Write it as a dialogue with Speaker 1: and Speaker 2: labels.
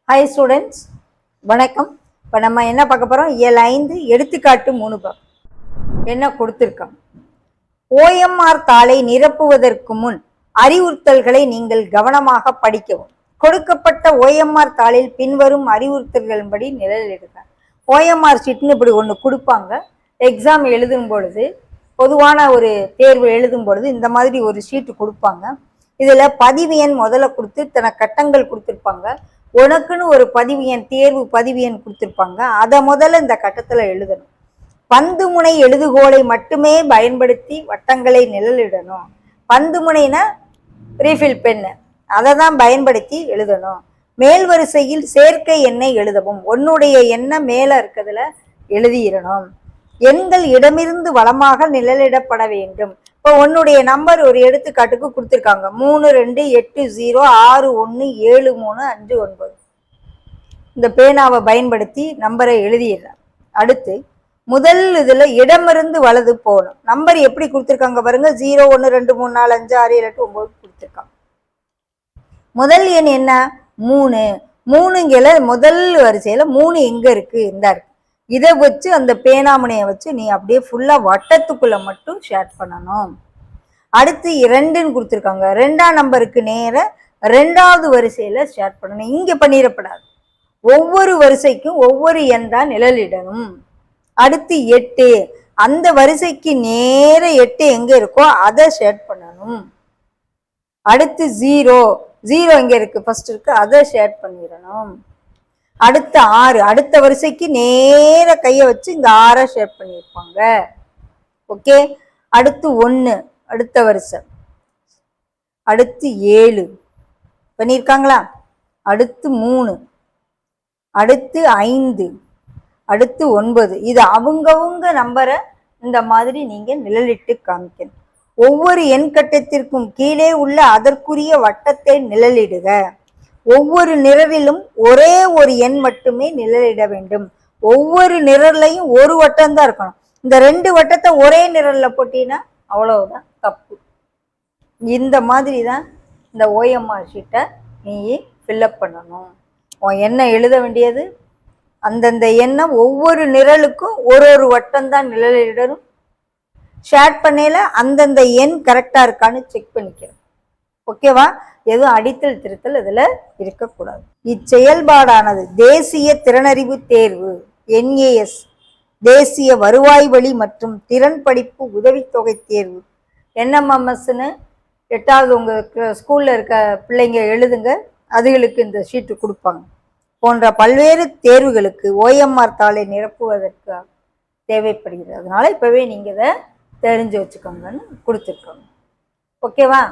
Speaker 1: Hi students, வணக்கம். இப்போ நம்ம என்ன பார்க்க போகிறோம்? இயல் 5 எடுத்துக்காட்டு 3 என்ன கொடுத்துருக்கோம். ஓஎம்ஆர் தாளை நிரப்புவதற்கு முன் அறிவுறுத்தல்களை நீங்கள் கவனமாக படிக்கவும். கொடுக்கப்பட்ட ஓஎம்ஆர் தாளில் பின்வரும் அறிவுறுத்தல்களின்படி நிழலிடுக. ஓஎம்ஆர் ஷீட்னு இப்படி ஒன்று கொடுப்பாங்க. எக்ஸாம் எழுதும் பொழுது, பொதுவான ஒரு தேர்வு எழுதும் பொழுது இந்த மாதிரி ஒரு ஷீட்டு கொடுப்பாங்க. இதில் பதிவு எண் முதல்ல கொடுத்து தன கட்டங்கள் கொடுத்துருப்பாங்க. உனக்குன்னு ஒரு பதிவு எண், தேர்வு பதிவு எண் கொடுத்துருப்பாங்க. அதை முதல்ல இந்த கட்டத்தில் எழுதணும். பந்து முனை எழுதுகோலை மட்டுமே பயன்படுத்தி வட்டங்களை நிழலிடணும். பந்து முனைனா ரீஃபில் பென்னு, அதை தான் பயன்படுத்தி எழுதணும். மேல் வரிசையில் சேர்க்கை எண்ணை எழுதவும். உன்னுடைய எண்ணை மேலே இருக்கிறதுல எழுதிடணும். எண்கள் இடமிருந்து வலமாக நிழலிடப்பட வேண்டும். இப்போ உன்னுடைய நம்பர் ஒரு எடுத்துக்காட்டுக்கு கொடுத்துருக்காங்க. 3280617359. இந்த பேனாவை பயன்படுத்தி நம்பரை எழுதிடுறாங்க. அடுத்து முதல் இதில் இடமிருந்து வலது போகணும். நம்பர் எப்படி கொடுத்துருக்காங்க பாருங்க. 0 1 2 3 4 5 6 7 8 9 கொடுத்துருக்காங்க. முதல் எண் என்ன? 3. 3ங்கிற முதல் வரிசையில் 3 எங்கே இருக்குது? இந்த இருக்கு. இதை வச்சு அந்த பேனாமுனையை வச்சு நீ அப்படியே ஃபுல்லாக வட்டத்துக்குள்ளே மட்டும் ஷேட் பண்ணணும். அடுத்து 2ன்னு கொடுத்துருக்காங்க. 2ஆம் நம்பருக்கு நேர 2வது வரிசையில் ஷேட் பண்ணணும். இங்கே பண்ணிடப்படாது. ஒவ்வொரு வரிசைக்கும் ஒவ்வொரு எண் தான் நிழலிடணும். அடுத்து 8, அந்த வரிசைக்கு நேர 8 எங்கே இருக்கோ அதை ஷேட் பண்ணணும். அடுத்து 0 எங்கே இருக்குது? ஃபர்ஸ்ட் இருக்கு, அதை ஷேட் பண்ணிடணும். அடுத்து 6, அடுத்த வரிசைக்கு நேர கையை வச்சு இந்த 6 ஷேட் பண்ணியிருப்பாங்க. ஓகே. அடுத்து 1, அடுத்த வரிசை. அடுத்து 7 பண்ணியிருக்காங்களா? அடுத்து 3, அடுத்து 5, அடுத்து 9. இது அவங்கவுங்க நம்பரை இந்த மாதிரி நீங்க நிழலிட்டு காமிக்கணும். ஒவ்வொரு எண் கட்டத்திற்கும் கீழே உள்ள அதற்குரிய வட்டத்தை நிழலிடுக. ஒவ்வொரு நிரலிலும் ஒரே ஒரு எண் மட்டுமே நிழலிட வேண்டும். ஒவ்வொரு நிரல்லையும் ஒரு வட்டம் தான் இருக்கணும். இந்த 2 வட்டத்தை ஒரே நிரல்ல போட்டீங்கன்னா அவ்வளவுதான் தப்பு. இந்த மாதிரி தான் இந்த ஓஎம்ஆர் ஷீட்டை நீ ஃபில்அப் பண்ணணும். உன் எண்ணை எழுத வேண்டியது அந்தந்த எண்ணை ஒவ்வொரு நிரலுக்கும் ஒரு வட்டம் தான் நிழலிடணும். ஷேட் பண்ணையில அந்தந்த எண் கரெக்டாக இருக்கான்னு செக் பண்ணிக்கிறோம். ஓகேவா? எதுவும் அடித்தல் திருத்தல் இதில் இருக்கக்கூடாது. இச்செயல்பாடானது தேசிய திறனறிவு தேர்வு NAS, தேசிய வருவாய் வழி மற்றும் திறன் படிப்பு உதவித்தொகை தேர்வு NMMSன்னு 8வது உங்களுக்கு ஸ்கூலில் இருக்க பிள்ளைங்க எழுதுங்க, அதுகளுக்கு இந்த ஷீட்டு கொடுப்பாங்க. போன்ற பல்வேறு தேர்வுகளுக்கு ஓஎம்ஆர் தாளை நிரப்புவதற்கு தேவைப்படுகிறது. அதனால இப்போவே நீங்கள் இதை தெரிஞ்சு வச்சுக்கோங்கன்னு கொடுத்துருக்கோங்க. ஓகேவா?